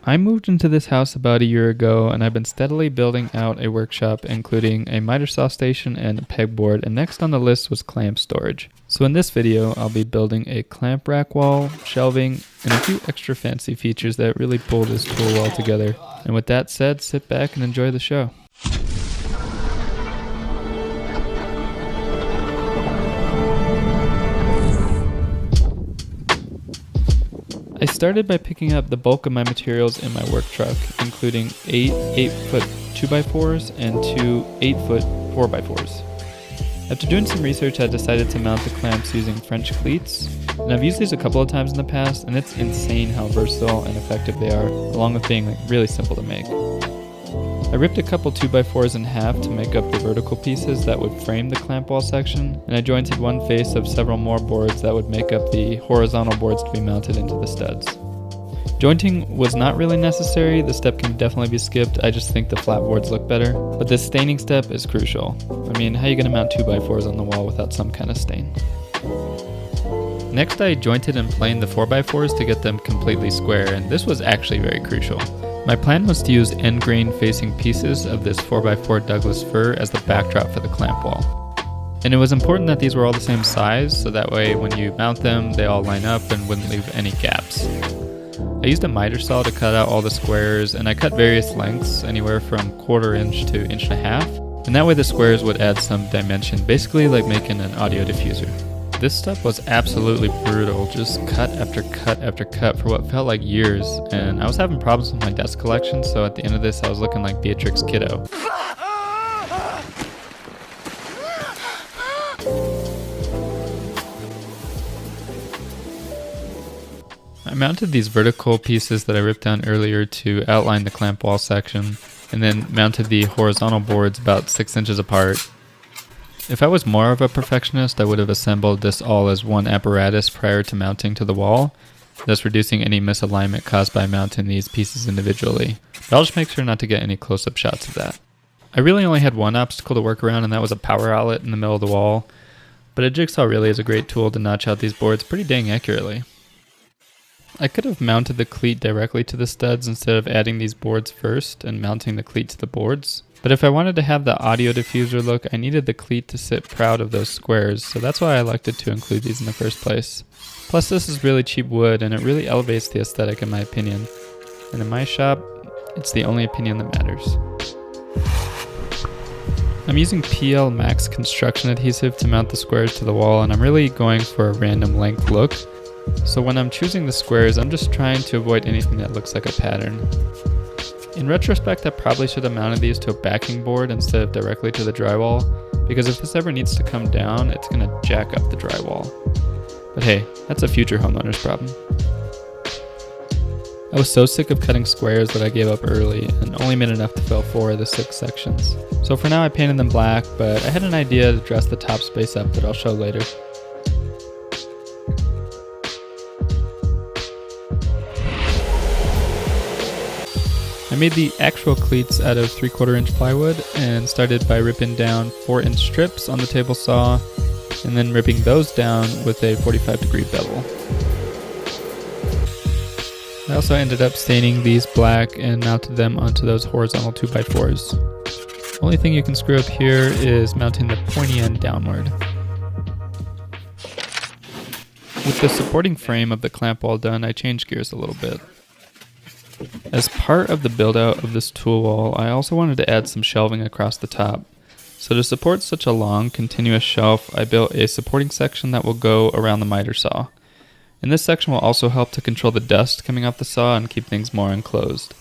I moved into this house about a year ago, and I've been steadily building out a workshop, including a miter saw station and a pegboard, and next on the list was clamp storage. So in this video, I'll be building a clamp rack wall, shelving, and a few extra fancy features that really pull this tool wall together. And with that said, sit back and enjoy the show. I started by picking up the bulk of my materials in my work truck, including 8 8-foot 2x4s and 2 8-foot 4x4s. After doing some research, I decided to mount the clamps using French cleats, and I've used these a couple of times in the past, and it's insane how versatile and effective they are, along with being really simple to make. I ripped a couple 2x4s in half to make up the vertical pieces that would frame the clamp wall section, and I jointed one face of several more boards that would make up the horizontal boards to be mounted into the studs. Jointing was not really necessary, the step can definitely be skipped, I just think the flat boards look better, but this staining step is crucial. I mean, how are you going to mount 2x4s on the wall without some kind of stain? Next I jointed and planed the 4x4s to get them completely square, and this was actually very crucial. My plan was to use end grain facing pieces of this 4x4 Douglas fir as the backdrop for the clamp wall. And it was important that these were all the same size, so that way when you mount them, they all line up and wouldn't leave any gaps. I used a miter saw to cut out all the squares, and I cut various lengths, anywhere from 1/4 inch to 1.5 inches, and that way the squares would add some dimension, basically like making an audio diffuser. This step was absolutely brutal, just cut after cut after cut for what felt like years, and I was having problems with my desk collection, so at the end of this I was looking like Beatrix Kiddo. I mounted these vertical pieces that I ripped down earlier to outline the clamp wall section, and then mounted the horizontal boards about 6 inches apart. If I was more of a perfectionist, I would have assembled this all as one apparatus prior to mounting to the wall, thus reducing any misalignment caused by mounting these pieces individually. But I'll just make sure not to get any close-up shots of that. I really only had one obstacle to work around, and that was a power outlet in the middle of the wall, but a jigsaw really is a great tool to notch out these boards pretty dang accurately. I could have mounted the cleat directly to the studs instead of adding these boards first and mounting the cleat to the boards. But if I wanted to have the audio diffuser look, I needed the cleat to sit proud of those squares, so that's why I elected to include these in the first place. Plus this is really cheap wood, and it really elevates the aesthetic in my opinion. And in my shop, it's the only opinion that matters. I'm using PL Max construction adhesive to mount the squares to the wall, and I'm really going for a random length look. So when I'm choosing the squares, I'm just trying to avoid anything that looks like a pattern. In retrospect, I probably should have mounted these to a backing board instead of directly to the drywall, because if this ever needs to come down, it's going to jack up the drywall. But hey, that's a future homeowner's problem. I was so sick of cutting squares that I gave up early and only made enough to fill 4 of the 6 sections. So for now I painted them black, but I had an idea to dress the top space up that I'll show later. I made the actual cleats out of 3/4 inch plywood and started by ripping down 4-inch strips on the table saw and then ripping those down with a 45-degree bevel. I also ended up staining these black and mounted them onto those horizontal 2x4s. Only thing you can screw up here is mounting the pointy end downward. With the supporting frame of the clamp wall done, I changed gears a little bit. As part of the build out of this tool wall, I also wanted to add some shelving across the top. So to support such a long, continuous shelf, I built a supporting section that will go around the miter saw. And this section will also help to control the dust coming off the saw and keep things more enclosed.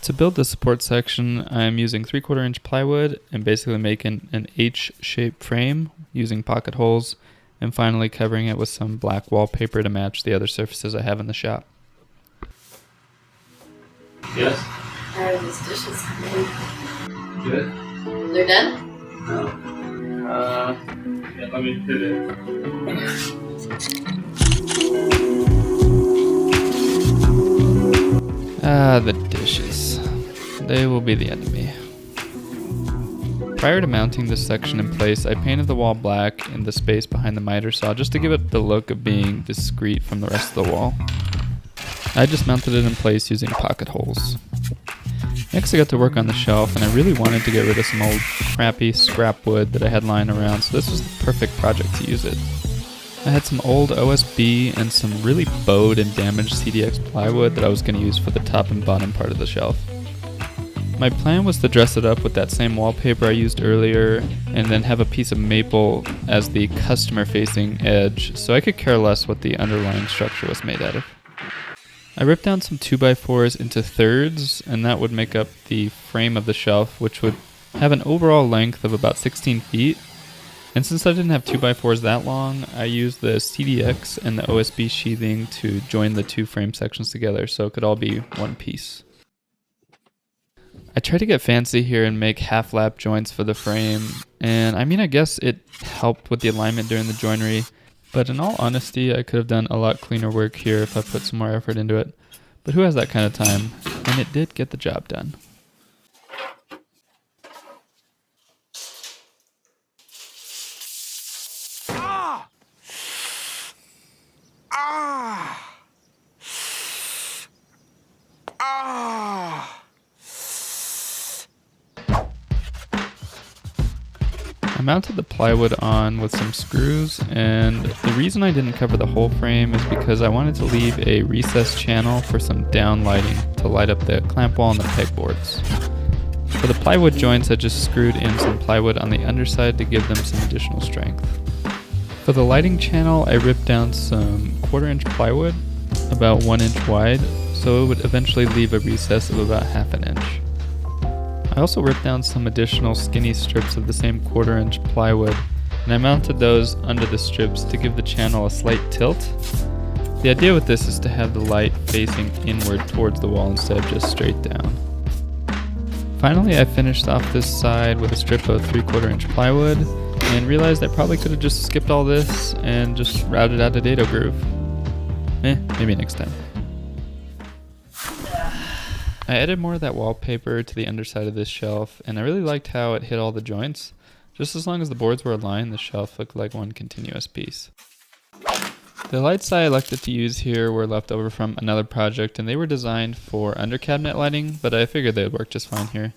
To build the support section, I am using 3/4 inch plywood and basically making an H-shaped frame using pocket holes, and finally covering it with some black wallpaper to match the other surfaces I have in the shop. Yes. How are these dishes coming? Good. They're done? No. Yeah, let me put it. The dishes. They will be the enemy. Prior to mounting this section in place, I painted the wall black in the space behind the miter saw just to give it the look of being discreet from the rest of the wall. I just mounted it in place using pocket holes. Next I got to work on the shelf, and I really wanted to get rid of some old crappy scrap wood that I had lying around, so this was the perfect project to use it. I had some old OSB and some really bowed and damaged CDX plywood that I was going to use for the top and bottom part of the shelf. My plan was to dress it up with that same wallpaper I used earlier and then have a piece of maple as the customer-facing edge so I could care less what the underlying structure was made out of. I ripped down some 2x4s into thirds, and that would make up the frame of the shelf, which would have an overall length of about 16 feet. And since I didn't have 2x4s that long, I used the CDX and the OSB sheathing to join the two frame sections together so it could all be one piece. I tried to get fancy here and make half-lap joints for the frame, and I guess it helped with the alignment during the joinery, but in all honesty, I could have done a lot cleaner work here if I put some more effort into it. But who has that kind of time? And it did get the job done. I mounted the plywood on with some screws, and the reason I didn't cover the whole frame is because I wanted to leave a recessed channel for some down lighting to light up the clamp wall and the pegboards. For the plywood joints, I just screwed in some plywood on the underside to give them some additional strength. For the lighting channel, I ripped down some 1/4-inch plywood, about 1 inch wide, so it would eventually leave a recess of about 1/2 inch. I also ripped down some additional skinny strips of the same 1/4-inch plywood, and I mounted those under the strips to give the channel a slight tilt. The idea with this is to have the light facing inward towards the wall instead of just straight down. Finally, I finished off this side with a strip of 3/4-inch plywood, and realized I probably could have just skipped all this and just routed out a dado groove. Maybe next time. I added more of that wallpaper to the underside of this shelf, and I really liked how it hit all the joints. Just as long as the boards were aligned, the shelf looked like one continuous piece. The lights I elected to use here were left over from another project, and they were designed for under cabinet lighting, but I figured they would work just fine here.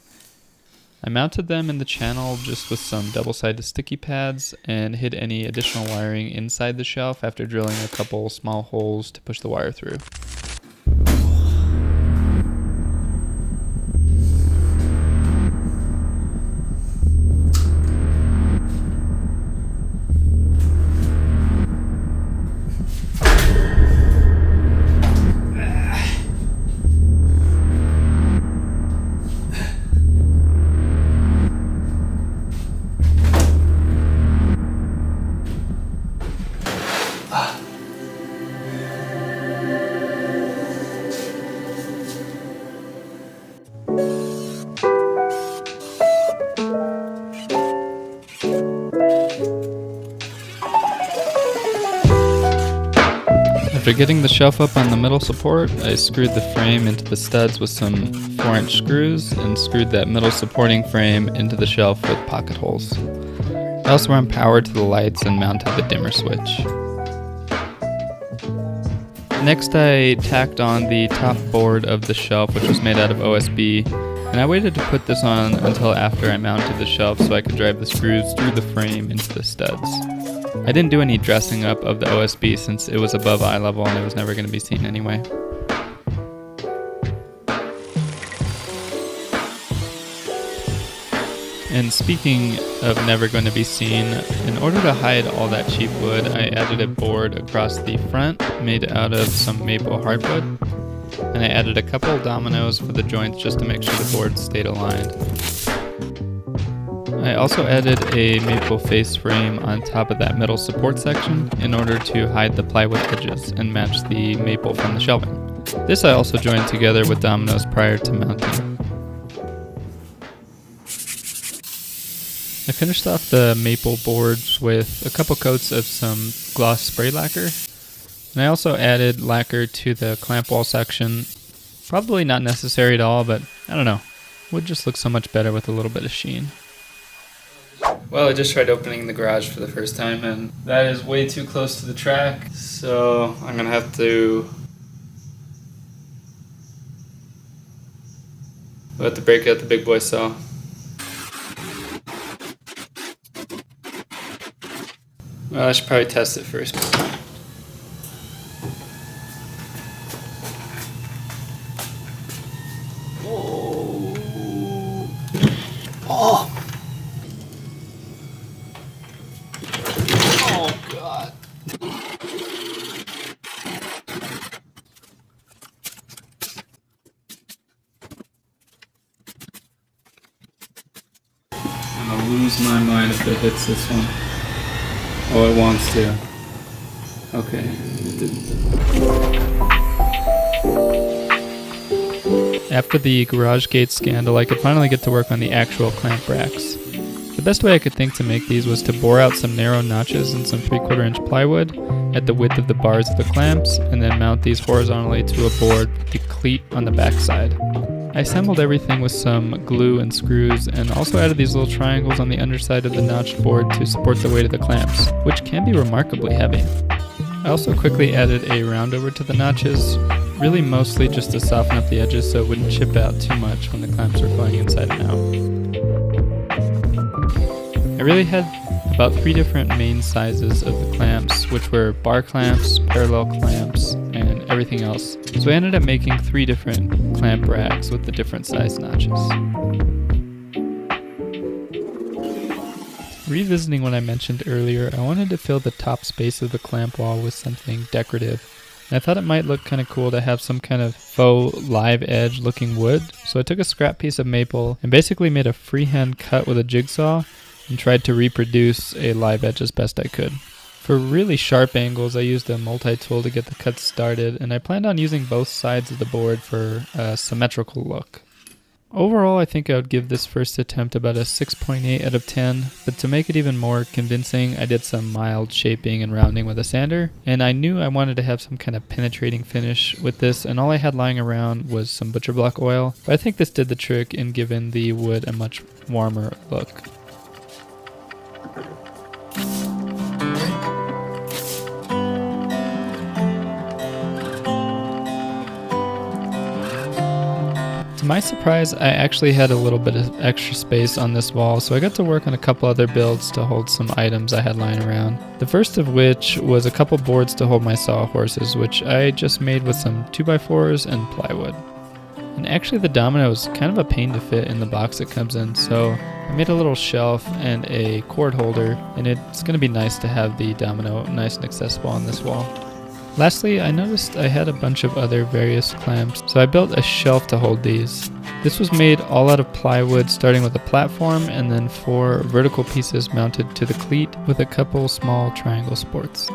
I mounted them in the channel just with some double-sided sticky pads and hid any additional wiring inside the shelf after drilling a couple small holes to push the wire through. After getting the shelf up on the middle support, I screwed the frame into the studs with some 4-inch screws and screwed that middle supporting frame into the shelf with pocket holes. I also ran power to the lights and mounted the dimmer switch. Next, I tacked on the top board of the shelf, which was made out of OSB, and I waited to put this on until after I mounted the shelf so I could drive the screws through the frame into the studs. I didn't do any dressing up of the OSB since it was above eye level and it was never going to be seen anyway. And speaking of never going to be seen, in order to hide all that cheap wood, I added a board across the front made out of some maple hardwood, and I added a couple dominoes for the joints just to make sure the board stayed aligned. I also added a maple face frame on top of that middle support section in order to hide the plywood edges and match the maple from the shelving. This I also joined together with dominoes prior to mounting. I finished off the maple boards with a couple coats of some gloss spray lacquer, and I also added lacquer to the clamp wall section. Probably not necessary at all, but I don't know. Would just look so much better with a little bit of sheen. Well, I just tried opening the garage for the first time, and that is way too close to the track, so I'm gonna have to We'll have to break out the big boy saw. Well, I should probably test it first. Oh! Oh, God. I'm gonna lose my mind if it hits this one. Oh, it wants to. Okay. After the garage gate scandal, I could finally get to work on the actual clamp racks. The best way I could think to make these was to bore out some narrow notches in some 3/4 inch plywood at the width of the bars of the clamps, and then mount these horizontally to a board with the cleat on the back side. I assembled everything with some glue and screws, and also added these little triangles on the underside of the notched board to support the weight of the clamps, which can be remarkably heavy. I also quickly added a roundover to the notches, really mostly just to soften up the edges so it wouldn't chip out too much when the clamps were going inside and out. I really had about 3 different main sizes of the clamps, which were bar clamps, parallel clamps, and everything else. So I ended up making 3 different clamp racks with the different size notches. Revisiting what I mentioned earlier, I wanted to fill the top space of the clamp wall with something decorative. And I thought it might look kind of cool to have some kind of faux live edge looking wood. So I took a scrap piece of maple and basically made a freehand cut with a jigsaw and tried to reproduce a live edge as best I could. For really sharp angles, I used a multi-tool to get the cuts started, and I planned on using both sides of the board for a symmetrical look. Overall, I think I would give this first attempt about a 6.8 out of 10, but to make it even more convincing, I did some mild shaping and rounding with a sander, and I knew I wanted to have some kind of penetrating finish with this, and all I had lying around was some butcher block oil, but I think this did the trick in giving the wood a much warmer look. To my surprise, I actually had a little bit of extra space on this wall, so I got to work on a couple other builds to hold some items I had lying around. The first of which was a couple boards to hold my sawhorses, which I just made with some 2x4s and plywood. And actually the domino is kind of a pain to fit in the box it comes in, so I made a little shelf and a cord holder, and it's going to be nice to have the domino nice and accessible on this wall. Lastly, I noticed I had a bunch of other various clamps, so I built a shelf to hold these. This was made all out of plywood, starting with a platform and then 4 vertical pieces mounted to the cleat with a couple small triangle supports.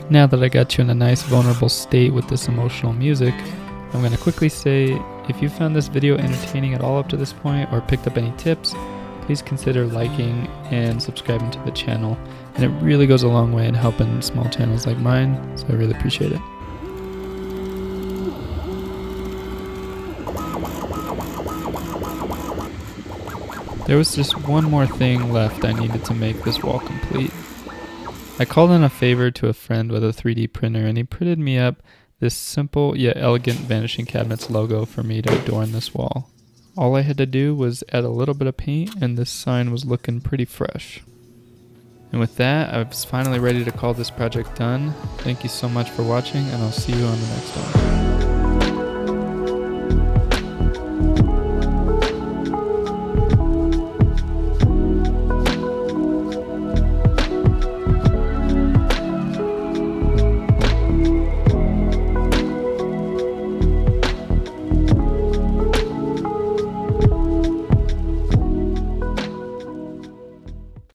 Now that I got you in a nice vulnerable state with this emotional music, I'm going to quickly say, if you found this video entertaining at all up to this point or picked up any tips, please consider liking and subscribing to the channel, and it really goes a long way in helping small channels like mine, so I really appreciate it. There was just one more thing left I needed to make this wall complete. I called in a favor to a friend with a 3D printer, and he printed me up this simple yet elegant Vanishing Cabinets logo for me to adorn this wall. All I had to do was add a little bit of paint, and this sign was looking pretty fresh. And with that, I was finally ready to call this project done. Thank you so much for watching, and I'll see you on the next one.